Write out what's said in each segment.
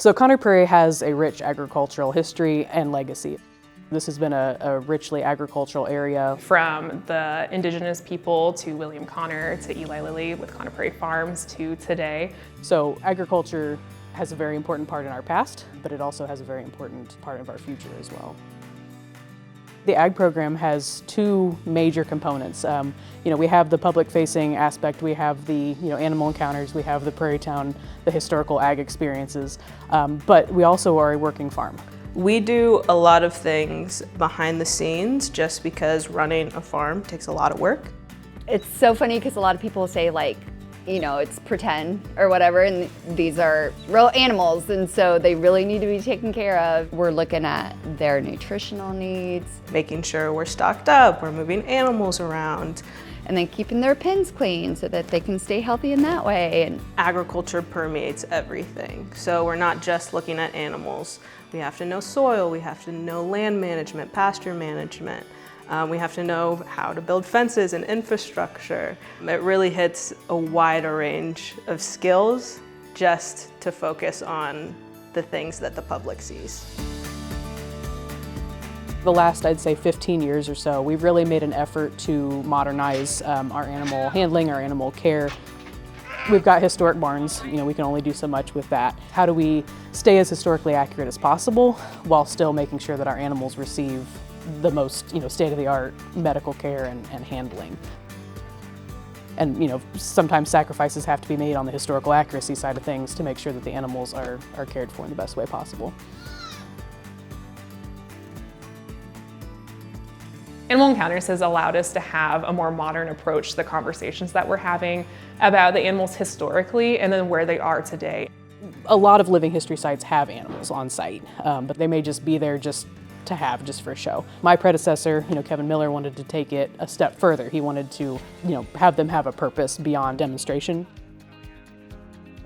So Prairie has a rich agricultural history and legacy. This has been a richly agricultural area. From the indigenous people to William Connor to Eli Lilly with Prairie Farms to today. So agriculture has a very important part in our past, but it also has a very important part of our future as well. The ag program has two major components. We have the public-facing aspect, we have the animal encounters, we have the Prairie Town, the historical ag experiences, but we also are a working farm. We do a lot of things behind the scenes just because running a farm takes a lot of work. It's so funny because a lot of people say it's pretend or whatever, and these are real animals, and so they really need to be taken care of. We're looking at their nutritional needs, making sure we're stocked up, we're moving animals around, and then keeping their pens clean so that they can stay healthy in that way. And agriculture permeates everything, so we're not just looking at animals. We have to know soil, we have to know land management, pasture management. We have to know how to build fences and infrastructure. It really hits a wider range of skills just to focus on the things that the public sees. The last, I'd say, 15 years or so, we've really made an effort to modernize our animal handling, our animal care. We've got historic barns, we can only do so much with that. How do we stay as historically accurate as possible while still making sure that our animals receive the most state-of-the-art medical care and handling? And sometimes sacrifices have to be made on the historical accuracy side of things to make sure that the animals are cared for in the best way possible. Animal Encounters has allowed us to have a more modern approach to the conversations that we're having about the animals historically and then where they are today. A lot of living history sites have animals on site, but they may just be there just for show. My predecessor, Kevin Miller, wanted to take it a step further. He wanted to, have them have a purpose beyond demonstration.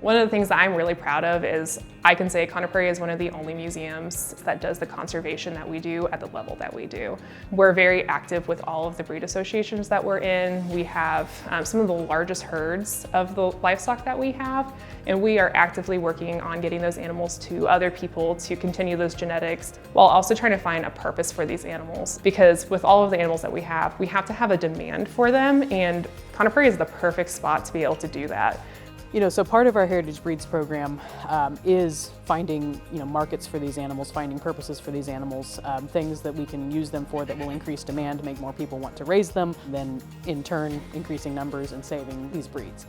One of the things that I'm really proud of is I can say Prairie is one of the only museums that does the conservation that we do at the level that we do. We're very active with all of the breed associations that we're in. We have some of the largest herds of the livestock that we have, and we are actively working on getting those animals to other people to continue those genetics while also trying to find a purpose for these animals. Because with all of the animals that we have to have a demand for them, and Prairie is the perfect spot to be able to do that. So part of our Heritage Breeds program is finding, markets for these animals, finding purposes for these animals, things that we can use them for that will increase demand, make more people want to raise them, then in turn increasing numbers and saving these breeds.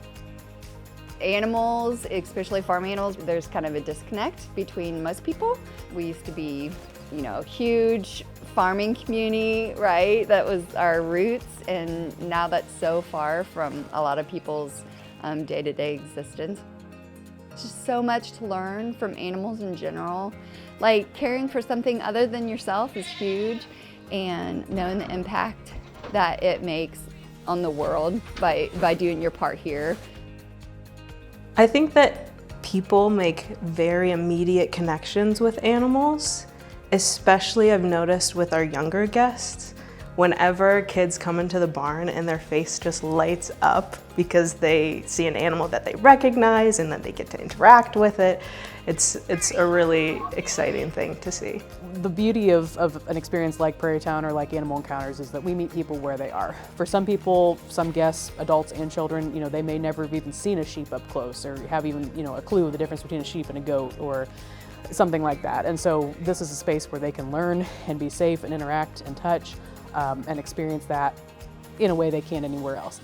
Animals, especially farm animals, there's kind of a disconnect between most people. We used to be, huge farming community, right? That was our roots, and now that's so far from a lot of people's day-to-day existence. Just so much to learn from animals in general. Like caring for something other than yourself is huge, and knowing the impact that it makes on the world by doing your part here. I think that people make very immediate connections with animals, especially I've noticed with our younger guests. Whenever kids come into the barn and their face just lights up because they see an animal that they recognize and that they get to interact with it, it's a really exciting thing to see. The beauty of an experience like Prairie Town or like Animal Encounters is that we meet people where they are. For some people, some guests, adults and children, they may never have even seen a sheep up close or have even, a clue of the difference between a sheep and a goat or something like that. And so this is a space where they can learn and be safe and interact and touch and experience that in a way they can't anywhere else.